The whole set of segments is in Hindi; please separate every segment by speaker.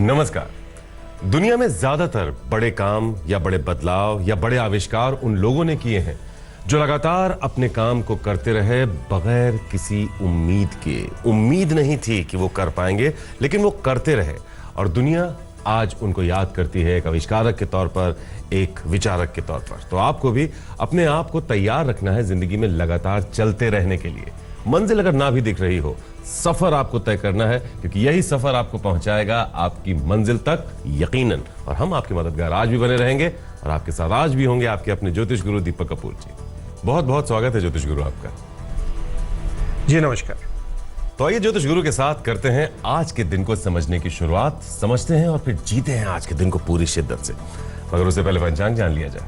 Speaker 1: नमस्कार। दुनिया में ज्यादातर बड़े काम या बड़े बदलाव या बड़े आविष्कार उन लोगों ने किए हैं जो लगातार अपने काम को करते रहे बगैर किसी उम्मीद के। उम्मीद नहीं थी कि वो कर पाएंगे, लेकिन वो करते रहे और दुनिया आज उनको याद करती है एक आविष्कारक के तौर पर, एक विचारक के तौर पर। तो आपको भी अपने आप को तैयार रखना है जिंदगी में लगातार चलते रहने के लिए। मंजिल अगर ना भी दिख रही हो, सफर आपको तय करना है, क्योंकि यही सफर आपको पहुंचाएगा आपकी मंजिल तक यकीनन। और हम आपके मददगार आज भी बने रहेंगे और आपके साथ आज भी होंगे आपके अपने ज्योतिष गुरु दीपक कपूर जी। बहुत बहुत स्वागत है ज्योतिष गुरु आपका।
Speaker 2: जी नमस्कार।
Speaker 1: तो आइए ज्योतिष गुरु के साथ करते हैं आज के दिन को समझने की शुरुआत। समझते हैं और फिर जीते हैं आज के दिन को पूरी शिद्दत से। मगर उससे पहले पंचांग जान लिया जाए।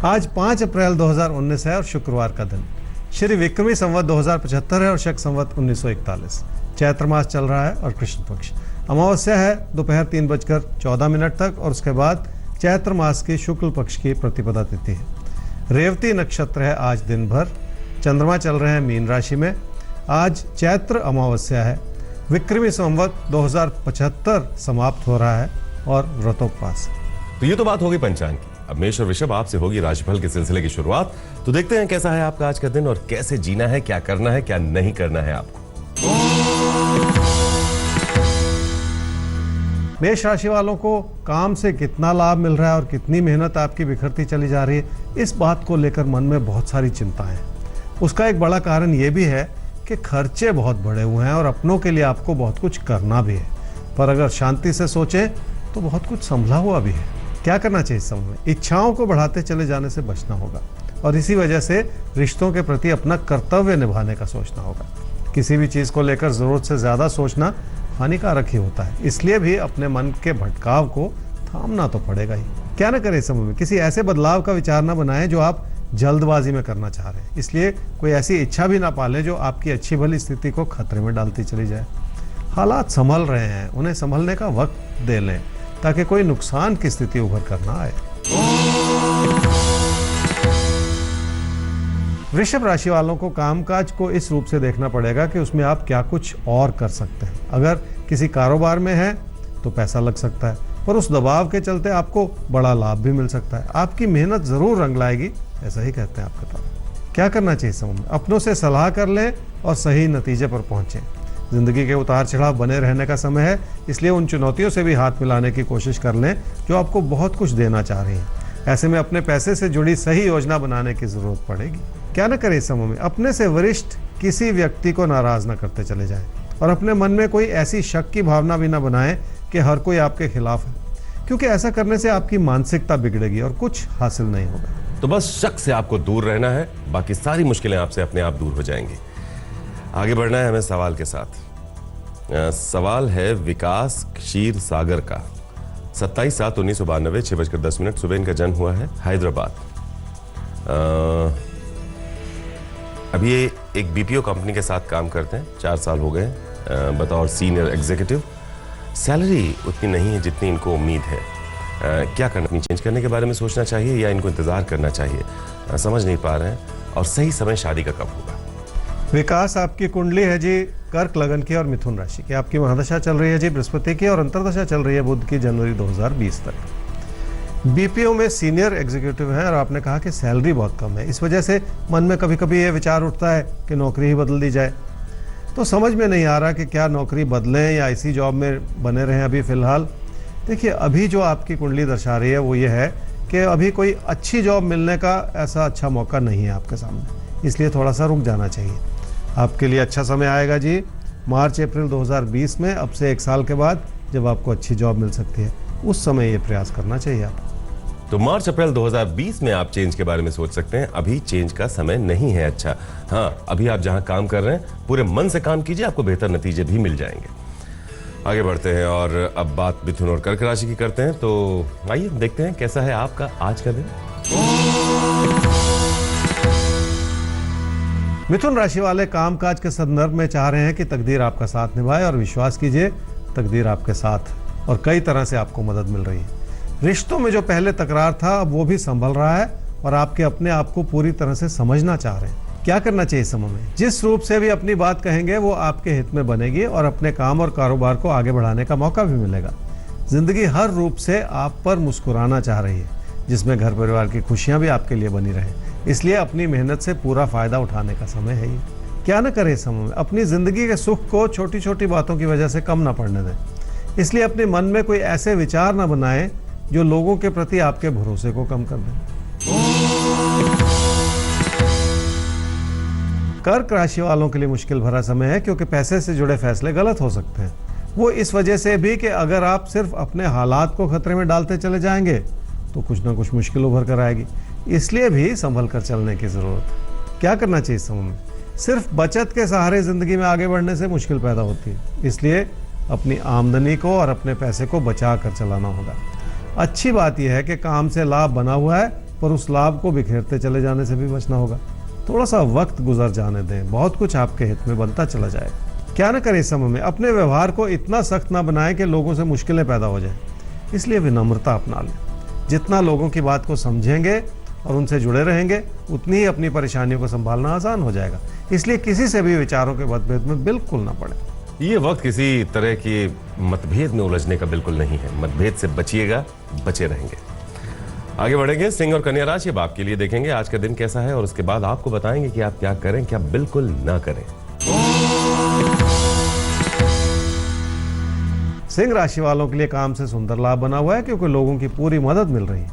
Speaker 2: आज 5 अप्रैल 2019 है और शुक्रवार का दिन। श्री विक्रमी संवत 2075 है और शक संवत 1941। चैत्र मास चल रहा है और कृष्ण पक्ष। अमावस्या है दोपहर 3:14 तक और उसके बाद चैत्र मास की शुक्ल पक्ष की प्रतिपदा तिथि है। रेवती नक्षत्र है आज दिन भर। चंद्रमा चल रहे हैं मीन राशि में। आज चैत्र अमावस्या है। विक्रमी संवत 2075 समाप्त हो रहा है और व्रतोपवास।
Speaker 1: तो ये तो बात होगी पंचांग की। अब मेष और वृषभ आपसे होगी राशिफल के सिलसिले की शुरुआत। तो देखते हैं कैसा है आपका आज का दिन और कैसे जीना है, क्या करना है, क्या नहीं करना है आपको।
Speaker 2: मेष राशि वालों को काम से कितना लाभ मिल रहा है और कितनी मेहनत आपकी बिखरती चली जा रही है, इस बात को लेकर मन में बहुत सारी चिंता है। उसका एक बड़ा कारण यह भी है कि खर्चे बहुत बढ़े हुए हैं और अपनों के लिए आपको बहुत कुछ करना भी है। पर अगर शांति से सोचें तो बहुत कुछ संभला हुआ भी है। क्या करना चाहिए इस समय में? इच्छाओं को बढ़ाते चले जाने से बचना होगा और इसी वजह से रिश्तों के प्रति अपना कर्तव्य निभाने का सोचना होगा। किसी भी चीज़ को लेकर ज़रूरत से ज़्यादा सोचना हानिकारक ही होता है, इसलिए भी अपने मन के भटकाव को थामना तो पड़ेगा ही। क्या न करें इस समय में? किसी ऐसे बदलाव का विचार न बनाएं जो आप जल्दबाजी में करना चाह रहे हैं। इसलिए कोई ऐसी इच्छा भी ना पालें जो आपकी अच्छी भली स्थिति को खतरे में डालती चली जाए। हालात संभल रहे हैं, उन्हें संभलने का वक्त दे लें ताकि कोई नुकसान की स्थिति उभर कर ना आए। वृषभ राशि वालों को कामकाज को इस रूप से देखना पड़ेगा कि उसमें आप क्या कुछ और कर सकते हैं। अगर किसी कारोबार में है तो पैसा लग सकता है, पर उस दबाव के चलते आपको बड़ा लाभ भी मिल सकता है। आपकी मेहनत जरूर रंग लाएगी, ऐसा ही कहते हैं आपके पास। क्या करना चाहिए समय में? अपनों से सलाह कर लें और सही नतीजे पर पहुंचें। जिंदगी के उतार चढ़ाव बने रहने का समय है, इसलिए उन चुनौतियों से भी हाथ मिलाने की कोशिश कर लें जो आपको बहुत कुछ देना चाह रही हैं। ऐसे में अपने पैसे से जुड़ी सही योजना बनाने की जरूरत पड़ेगी। क्या न करें इस समय में? अपने से वरिष्ठ किसी व्यक्ति को नाराज न करते चले जाएं और अपने मन में कोई ऐसी शक की भावना भी न बनाएं कि हर कोई आपके खिलाफ है, क्योंकि ऐसा करने से आपकी मानसिकता बिगड़ेगी और कुछ हासिल नहीं होगा।
Speaker 1: तो बस शक से आपको दूर रहना है, बाकी सारी मुश्किलें आपसे अपने आप दूर हो जाएंगी। आगे बढ़ना है हमें सवाल के साथ। सवाल है विकास क्षीर सागर का। 27/7/1992 6:10 सुबह इनका जन्म हुआ है हैदराबाद। अभी ये एक बीपीओ कंपनी के साथ काम करते हैं, 4 साल हो गए बतौर सीनियर एग्जीक्यूटिव। सैलरी उतनी नहीं है जितनी इनको उम्मीद है। क्या करना? अपनी चेंज करने के बारे में सोचना चाहिए या इनको इंतजार करना चाहिए? समझ नहीं पा रहे हैं। और सही समय शादी का कब होगा?
Speaker 2: विकास आपकी कुंडली है जी कर्क लगन की और मिथुन राशि की। आपकी महादशा चल रही है जी बृहस्पति की और अंतरदशा चल रही है बुध की जनवरी 2020 तक। बीपीओ में सीनियर एग्जीक्यूटिव है और आपने कहा कि सैलरी बहुत कम है। इस वजह से मन में कभी कभी ये विचार उठता है कि नौकरी ही बदल दी जाए। तो समझ में नहीं आ रहा कि क्या नौकरी बदलें या इसी जॉब में बने रहें अभी फिलहाल। देखिए, अभी जो आपकी कुंडली दर्शा रही है वो ये है कि अभी कोई अच्छी जॉब मिलने का ऐसा अच्छा मौका नहीं है आपके सामने, इसलिए थोड़ा सा रुक जाना चाहिए। आपके लिए अच्छा समय आएगा जी मार्च अप्रैल 2020 में, अब से 1 साल के बाद, जब आपको अच्छी जॉब मिल सकती है। उस समय ये प्रयास करना चाहिए आपको।
Speaker 1: तो मार्च अप्रैल 2020 में आप चेंज के बारे में सोच सकते हैं। अभी चेंज का समय नहीं है अच्छा। हाँ, अभी आप जहां काम कर रहे हैं पूरे मन से काम कीजिए, आपको बेहतर नतीजे भी मिल जाएंगे। आगे बढ़ते हैं और अब बात मिथुन और कर्क राशि की करते हैं। तो आइए देखते हैं कैसा है आपका आज का दिन।
Speaker 2: मिथुन राशि वाले कामकाज के संदर्भ में चाह रहे हैं कि तकदीर आपका साथ निभाए और विश्वास कीजिए तकदीर आपके साथ और कई तरह से आपको मदद मिल रही है। रिश्तों में जो पहले तकरार था अब वो भी संभल रहा है और आपके अपने आप को पूरी तरह से समझना चाह रहे हैं। क्या करना चाहिए इस समय में? जिस रूप से भी अपनी बात कहेंगे वो आपके हित में बनेगी और अपने काम और कारोबार को आगे बढ़ाने का मौका भी मिलेगा। जिंदगी हर रूप से आप पर मुस्कुराना चाह रही है, जिसमें घर परिवार की खुशियां भी आपके लिए बनी रहे। इसलिए अपनी मेहनत से पूरा फायदा उठाने का समय है ये। क्या न करें इस समय में? अपनी जिंदगी के सुख को छोटी छोटी बातों की वजह से कम ना पड़ने दें। इसलिए अपने मन में कोई ऐसे विचार ना बनाएं जो लोगों के प्रति आपके भरोसे को कम कर दें। कर्क राशि वालों के लिए मुश्किल भरा समय है, क्योंकि पैसे से जुड़े फैसले गलत हो सकते हैं। वो इस वजह से भी कि अगर आप सिर्फ अपने हालात को खतरे में डालते चले जाएंगे तो कुछ ना कुछ मुश्किल उभर कर आएगी। इसलिए भी संभल कर चलने की जरूरत है। क्या करना चाहिए इस समय में? सिर्फ बचत के सहारे जिंदगी में आगे बढ़ने से मुश्किल पैदा होती है। इसलिए अपनी आमदनी को और अपने पैसे को बचा कर चलाना होगा। अच्छी बात यह है कि काम से लाभ बना हुआ है, पर उस लाभ को बिखेरते चले जाने से भी बचना होगा। थोड़ा सा वक्त गुजर जाने दें, बहुत कुछ आपके हित में बनता चला जाएगा। क्या न करें इस समय में? अपने व्यवहार को इतना सख्त ना बनाएं कि लोगों से मुश्किलें पैदा हो जाएं। इसलिए विनम्रता अपना लें। जितना लोगों की बात को समझेंगे और उनसे जुड़े रहेंगे, उतनी ही अपनी परेशानियों को संभालना आसान हो जाएगा। इसलिए किसी से भी विचारों के मतभेद में बिल्कुल ना पड़े।
Speaker 1: ये वक्त किसी तरह की मतभेद में उलझने का बिल्कुल नहीं है। मतभेद से बचिएगा, बचे रहेंगे। आगे बढ़ेंगे। सिंह और कन्या राशि अब आपके लिए देखेंगे आज का दिन कैसा है, और उसके बाद आपको बताएंगे कि आप क्या करें, क्या बिल्कुल ना करें।
Speaker 2: सिंह राशि वालों के लिए काम से सुंदर लाभ बना हुआ है, क्योंकि लोगों की पूरी मदद मिल रही है।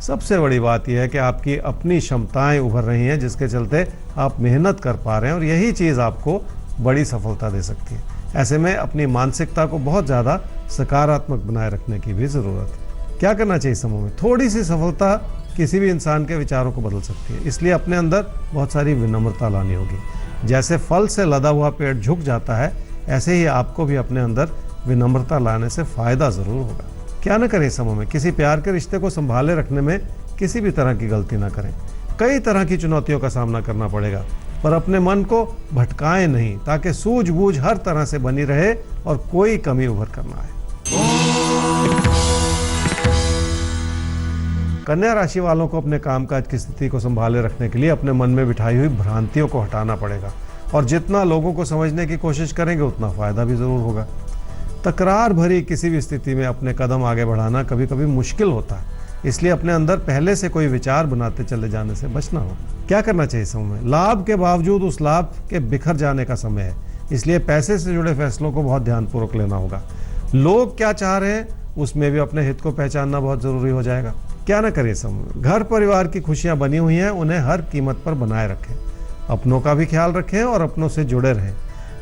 Speaker 2: सबसे बड़ी बात यह है कि आपकी अपनी क्षमताएं उभर रही हैं, जिसके चलते आप मेहनत कर पा रहे हैं, और यही चीज़ आपको बड़ी सफलता दे सकती है। ऐसे में अपनी मानसिकता को बहुत ज़्यादा सकारात्मक बनाए रखने की भी ज़रूरत है। क्या करना चाहिए समूह में? थोड़ी सी सफलता किसी भी इंसान के विचारों को बदल सकती है। इसलिए अपने अंदर बहुत सारी विनम्रता लानी होगी। जैसे फल से लदा हुआ पेड़ झुक जाता है, ऐसे ही आपको भी अपने अंदर विनम्रता लाने से फायदा जरूर होगा। क्या न करें समूह में? किसी प्यार के रिश्ते को संभाले रखने में किसी भी तरह की गलती ना करें। कई तरह की चुनौतियों का सामना करना पड़ेगा, पर अपने मन को भटकाएं नहीं, ताकि सूझबूझ हर तरह से बनी रहे और कोई कमी उभर कर ना आए। कन्या राशि वालों को अपने कामकाज की स्थिति को संभाले रखने के लिए अपने मन में बिठाई हुई भ्रांतियों को हटाना पड़ेगा, और जितना लोगों को समझने की कोशिश करेंगे उतना फायदा भी जरूर होगा। तकरार भरी किसी भी स्थिति में अपने कदम आगे बढ़ाना कभी कभी मुश्किल होता है। इसलिए अपने अंदर पहले से कोई विचार बनाते चले जाने से बचना हो। क्या करना चाहिए समय में? लाभ के बावजूद उस लाभ के बिखर जाने का समय है। इसलिए पैसे से जुड़े फैसलों को बहुत ध्यानपूर्वक लेना होगा। लोग क्या चाह रहे हैं उसमें भी अपने हित को पहचानना बहुत जरूरी हो जाएगा। क्या ना करें समय में? घर परिवार की खुशियां बनी हुई हैं, उन्हें हर कीमत पर बनाए रखें। अपनों का भी ख्याल रखें और अपनों से जुड़े रहें।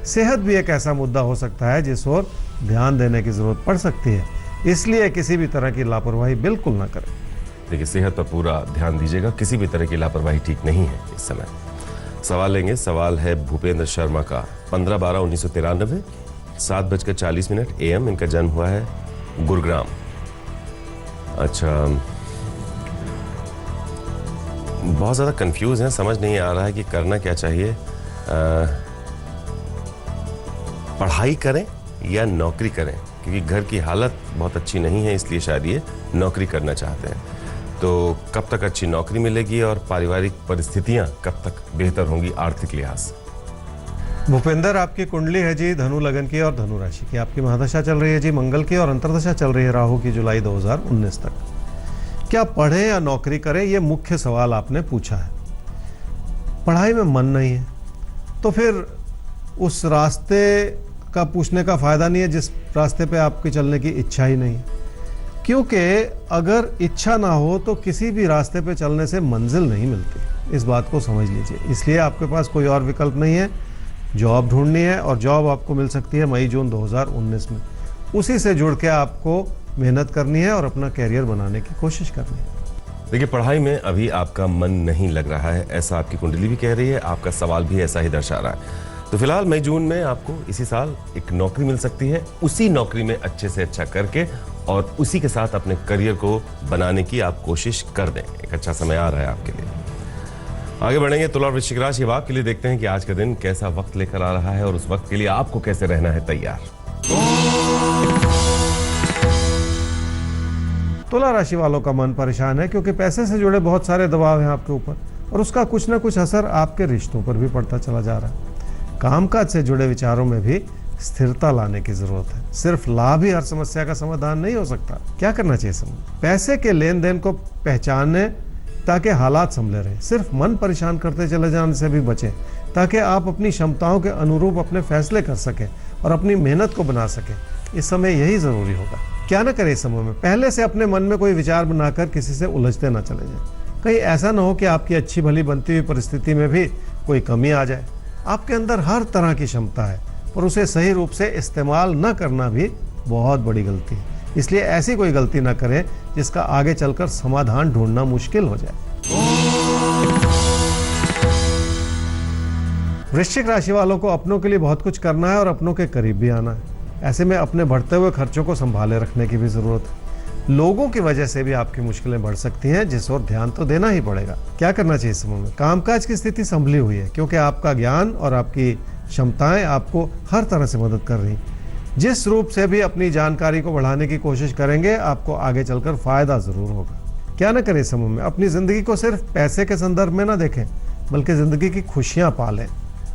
Speaker 2: सेहत भी एक ऐसा मुद्दा हो सकता है जिस ओर ध्यान देने की जरूरत पड़ सकती है। इसलिए किसी भी तरह की लापरवाही बिल्कुल ना करें।
Speaker 1: देखिए, सेहत पर पूरा ध्यान दीजिएगा। किसी भी तरह की लापरवाही ठीक नहीं है इस समय। सवाल लेंगे। सवाल है भूपेंद्र शर्मा का। 15/12/1993, 7:40 AM इनका जन्म हुआ है गुरुग्राम। अच्छा, बहुत ज़्यादा कंफ्यूज हैं, समझ नहीं आ रहा है कि करना क्या चाहिए। पढ़ाई करें या नौकरी करें, क्योंकि घर की हालत बहुत अच्छी नहीं है, इसलिए शायद ये नौकरी करना चाहते हैं। तो कब तक अच्छी नौकरी मिलेगी और पारिवारिक परिस्थितियां कब तक बेहतर होंगी आर्थिक लिहाज से?
Speaker 2: भूपेंद्र, आपकी कुंडली है जी धनु लगन की और धनु राशि की। आपकी महादशा चल रही है जी मंगल की, और अंतर्दशा चल रही है राहु की जुलाई 2019 तक। क्या पढ़ें या नौकरी करें, ये मुख्य सवाल आपने पूछा है। पढ़ाई में मन नहीं है तो फिर उस रास्ते का पूछने का फायदा नहीं है जिस रास्ते पे आपकी चलने की इच्छा ही नहीं है। क्योंकि अगर इच्छा ना हो तो किसी भी रास्ते पे चलने से मंजिल नहीं मिलती। इस बात को समझ लीजिए। इसलिए आपके पास कोई और विकल्प नहीं है। जॉब ढूंढनी है, और जॉब आपको मिल सकती है मई-जून 2019 में। उसी से जुड़ के आपको मेहनत करनी है और अपना कैरियर बनाने की कोशिश करनी है।
Speaker 1: देखिए, पढ़ाई में अभी आपका मन नहीं लग रहा है, ऐसा आपकी कुंडली भी कह रही है, आपका सवाल भी ऐसा ही दर्शा रहा है। तो फिलहाल मई-जून में आपको इसी साल एक नौकरी मिल सकती है। उसी नौकरी में अच्छे से अच्छा करके और उसी के साथ अपने करियर को बनाने की आप कोशिश कर दें। एक अच्छा समय आ रहा है आपके लिए। आगे बढ़ेंगे। तुला और वृश्चिक राशि अब के लिए देखते हैं कि आज का दिन कैसा वक्त लेकर आ रहा है और उस वक्त के लिए आपको कैसे रहना है तैयार।
Speaker 2: तुला राशि वालों का मन परेशान है, क्योंकि पैसे से जुड़े बहुत सारे दबाव हैं आपके ऊपर, और उसका कुछ ना कुछ असर आपके रिश्तों पर भी पड़ता चला जा रहा है। कामकाज से जुड़े विचारों में भी स्थिरता लाने की जरूरत है। सिर्फ लाभ ही हर समस्या का समाधान नहीं हो सकता। क्या करना चाहिए समूह? पैसे के लेन देन को पहचाने ताकि हालात संभले रहे। सिर्फ मन परेशान करते चले जाने से भी बचें ताकि आप अपनी क्षमताओं के अनुरूप अपने फैसले कर सकें और अपनी मेहनत को बना सकें। इस समय यही जरूरी होगा। क्या ना करें समूह में? पहले से अपने मन में कोई विचार बनाकर किसी से उलझते ना चले जाएं। कहीं ऐसा ना हो कि आपकी अच्छी भली बनती हुई परिस्थिति में भी कोई कमी आ जाए। आपके अंदर हर तरह की क्षमता है, पर उसे सही रूप से इस्तेमाल न करना भी बहुत बड़ी गलती है। इसलिए ऐसी कोई गलती ना करें जिसका आगे चलकर समाधान ढूंढना मुश्किल हो जाए। वृश्चिक राशि वालों को अपनों के लिए बहुत कुछ करना है और अपनों के करीब भी आना है। ऐसे में अपने बढ़ते हुए खर्चों को संभाले रखने की भी जरूरत है। लोगों की वजह से भी आपकी मुश्किलें बढ़ सकती हैं, जिस ओर ध्यान तो देना ही पड़ेगा। क्या करना चाहिए समूह में? कामकाज की स्थिति संभली हुई है क्योंकि आपका ज्ञान और आपकी क्षमताएं आपको हर तरह से मदद कर रही। जिस रूप से भी अपनी जानकारी को बढ़ाने की कोशिश करेंगे, आपको आगे चलकर फायदा जरूर होगा। क्या ना करें समूह में? अपनी जिंदगी को सिर्फ पैसे के संदर्भ में ना देखें, बल्कि जिंदगी की खुशियां पालें।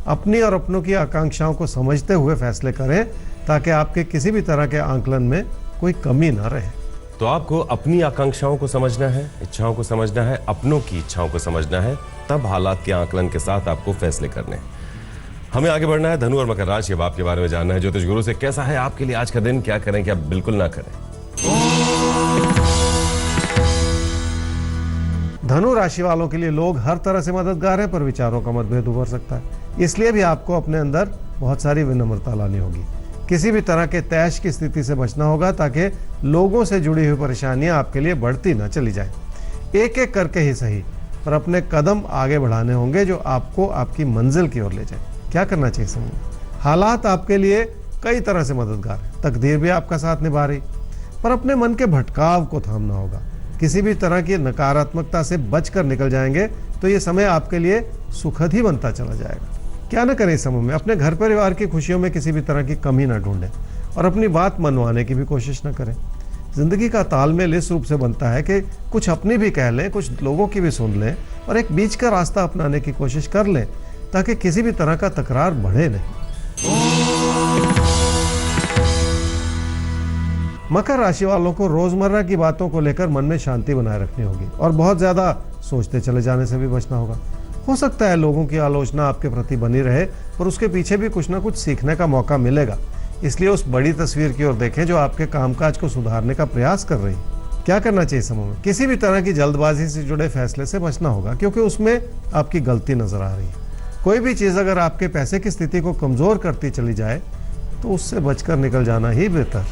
Speaker 2: अपनी और अपनों की आकांक्षाओं को समझते हुए फैसले करें ताकि आपके किसी भी तरह के आंकलन में कोई कमी ना रहे।
Speaker 1: तो आपको अपनी आकांक्षाओं को समझना है, इच्छाओं को समझना है, अपनों की इच्छाओं को समझना है, तब हालात के आंकलन के साथ आपको फैसले करने हैं। हमें आगे बढ़ना है। धनु और मकर राशि अब आपके बारे में जानना है। ज्योतिष गुरु से कैसा है आपके लिए आज का दिन? क्या करें, क्या बिल्कुल ना करें?
Speaker 2: धनु राशि वालों के लिए लोग हर तरह से मददगार हैं, पर विचारों का मतभेद उभर सकता है। इसलिए भी आपको अपने अंदर बहुत सारी विनम्रता लानी होगी। किसी भी तरह के तैश की स्थिति से बचना होगा ताकि लोगों से जुड़ी हुई परेशानियां आपके लिए बढ़ती ना चली जाए। एक एक करके ही सही, पर अपने कदम आगे बढ़ाने होंगे जो आपको आपकी मंजिल की ओर ले जाए। क्या करना चाहिए समूह? हालात आपके लिए कई तरह से मददगार है, तकदीर भी आपका साथ निभा रही, पर अपने मन के भटकाव को थामना होगा। किसी भी तरह की नकारात्मकता से बचकर निकल जाएंगे तो ये समय आपके लिए सुखद ही बनता चला जाएगा। क्या ना करें समूह में? अपने घर परिवार की खुशियों में किसी भी तरह की कमी ना ढूंढें और अपनी बात मनवाने की भी कोशिश ना करें। जिंदगी का तालमेल इस रूप से बनता है कि कुछ अपनी भी कह लें, कुछ लोगों की भी सुन लें और एक बीच का रास्ता अपनाने की कोशिश कर लें ताकि किसी भी तरह का तकरार बढ़े नहीं। मकर राशि वालों को रोजमर्रा की बातों को लेकर मन में शांति बनाए रखनी होगी और बहुत ज्यादा सोचते चले जाने से भी बचना होगा। हो सकता है लोगों की आलोचना आपके प्रति बनी रहे, पर उसके पीछे भी कुछ ना कुछ सीखने का मौका मिलेगा। इसलिए उस बड़ी तस्वीर की ओर देखें जो आपके कामकाज को सुधारने का प्रयास कर रही है। क्या करना चाहिए समूह में? किसी भी तरह की जल्दबाजी से जुड़े फैसले से बचना होगा क्योंकि उसमें आपकी गलती नजर आ रही है। कोई भी चीज अगर आपके पैसे की स्थिति को कमजोर करती चली जाए तो उससे बचकर निकल जाना ही बेहतर।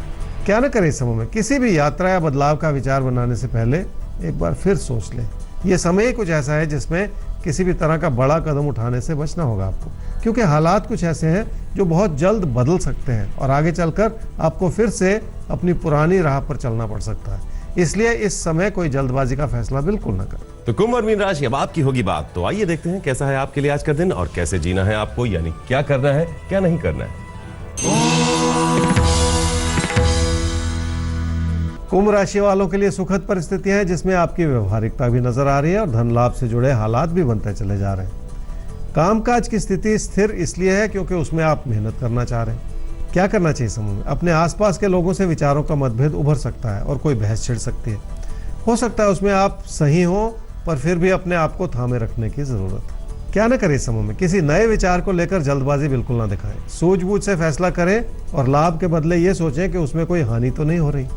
Speaker 2: क्या ना करें समूह में? किसी भी यात्रा या बदलाव का विचार बनाने से पहले एक बार फिर सोच लें। यह समय ही कुछ ऐसा है जिसमें किसी भी तरह का बड़ा कदम उठाने से बचना होगा आपको, क्योंकि हालात कुछ ऐसे हैं जो बहुत जल्द बदल सकते हैं और आगे चलकर आपको फिर से अपनी पुरानी राह पर चलना पड़ सकता है। इसलिए इस समय कोई जल्दबाजी का फैसला बिल्कुल न करें।
Speaker 1: तो कुंभ और मीन राशि अब आपकी होगी बात। तो आइए देखते हैं कैसा है आपके लिए आज का दिन और कैसे जीना है आपको, यानी क्या करना है, क्या नहीं करना है।
Speaker 2: कुंभ राशि वालों के लिए सुखद परिस्थितियां हैं जिसमें आपकी व्यवहारिकता भी नजर आ रही है और धन लाभ से जुड़े हालात भी बनते चले जा रहे हैं। कामकाज की स्थिति स्थिर इसलिए है क्योंकि उसमें आप मेहनत करना चाह रहे हैं। क्या करना चाहिए समूह में? अपने आसपास के लोगों से विचारों का मतभेद उभर सकता है और कोई बहस छिड़ सकती है। हो सकता है उसमें आप सही हो, पर फिर भी अपने आप को थामे रखने की जरूरत है। क्या ना करें समूह में? किसी नए विचार को लेकर जल्दबाजी बिल्कुल ना दिखाएं। सूझबूझ से फैसला करें और लाभ के बदले ये सोचें कि उसमें कोई हानि तो नहीं हो रही,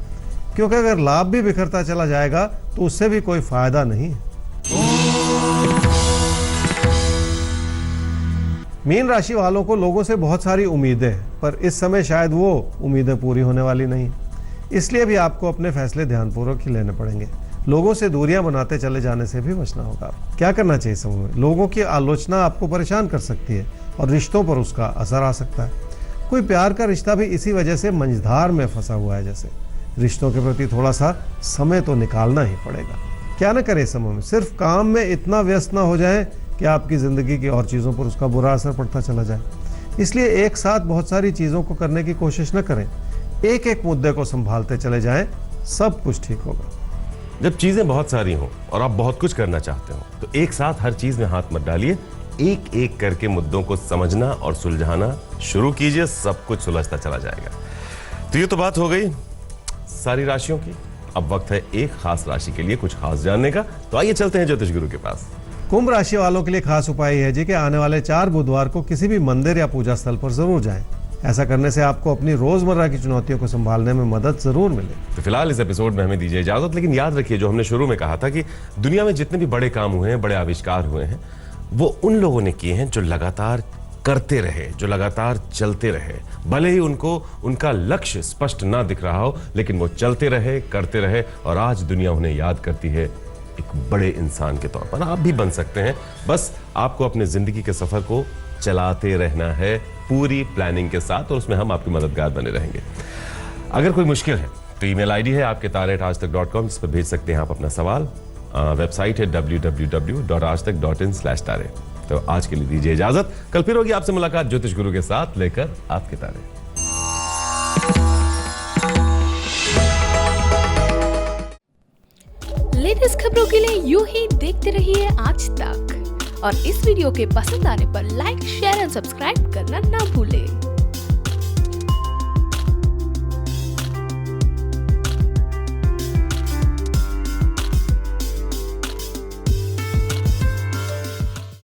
Speaker 2: क्योंकि अगर लाभ भी बिखरता चला जाएगा तो उससे भी कोई फायदा नहीं है। मीन राशि वालों को लोगों से बहुत सारी उम्मीदें हैं, पर इस समय शायद वो उम्मीदें पूरी होने वाली नहीं। इसलिए भी आपको अपने फैसले ध्यानपूर्वक ही लेने पड़ेंगे। लोगों से दूरियां बनाते चले जाने से भी बचना होगा। क्या करना चाहिए समूह में? लोगों की आलोचना आपको परेशान कर सकती है और रिश्तों पर उसका असर आ सकता है। कोई प्यार का रिश्ता भी इसी वजह से मंझधार में फंसा हुआ है। जैसे रिश्तों के प्रति थोड़ा सा समय तो निकालना ही पड़ेगा। क्या ना करें समूह में? सिर्फ काम में इतना व्यस्त ना हो जाए कि आपकी जिंदगी की और चीज़ों पर उसका बुरा असर पड़ता चला जाए। इसलिए एक साथ बहुत सारी चीज़ों को करने की कोशिश न करें। एक एक मुद्दे को संभालते चले जाएं, सब कुछ ठीक होगा।
Speaker 1: जब चीजें बहुत सारी हों और आप बहुत कुछ करना चाहते हो तो एक साथ हर चीज में हाथ मत डालिए, एक एक करके मुद्दों को समझना और सुलझाना शुरू कीजिए, सब कुछ सुलझता चला जाएगा। तो ये तो बात हो गई सारी राशियों की। अब वक्त है एक खास राशि के लिए कुछ खास जानने का। तो आइए चलते हैं ज्योतिष गुरु के पास।
Speaker 2: कुंभ राशि वालों के लिए खास उपाय है जी कि आने वाले 4 बुधवार को किसी भी मंदिर या पूजा स्थल पर जरूर जाएं। ऐसा करने से आपको अपनी रोजमर्रा की चुनौतियों को संभालने में मदद जरूर मिले।
Speaker 1: तो फिलहाल इस एपिसोड में हमें दीजिए इजाजत, लेकिन याद रखिए जो हमने शुरू में कहा था कि दुनिया में जितने भी बड़े काम हुए हैं, बड़े आविष्कार हुए हैं, वो उन लोगों ने किए हैं जो लगातार करते रहे, जो लगातार चलते रहे। भले ही उनको उनका लक्ष्य स्पष्ट ना दिख रहा हो, लेकिन वो चलते रहे, करते रहे, और आज दुनिया उन्हें याद करती है एक बड़े इंसान के तौर पर। आप भी बन सकते हैं, बस आपको अपने जिंदगी के सफर को चलाते रहना है पूरी प्लानिंग के साथ, और उसमें हम आपके मददगार बने रहेंगे। अगर कोई मुश्किल है तो ईमेल आईडी है आपके taare@aajtak.com, जिस पर भेज सकते हैं आप अपना सवाल। वेबसाइट है www.aajtak.in/तारे। तो आज के लिए दीजिए इजाजत, कल फिर होगी आपसे मुलाकात ज्योतिष गुरु के साथ लेकर आपके तारे।
Speaker 3: लेटेस्ट खबरों के लिए यूं ही देखते रहिए आज तक, और इस वीडियो के पसंद आने पर लाइक, शेयर एंड सब्सक्राइब करना ना भूलें।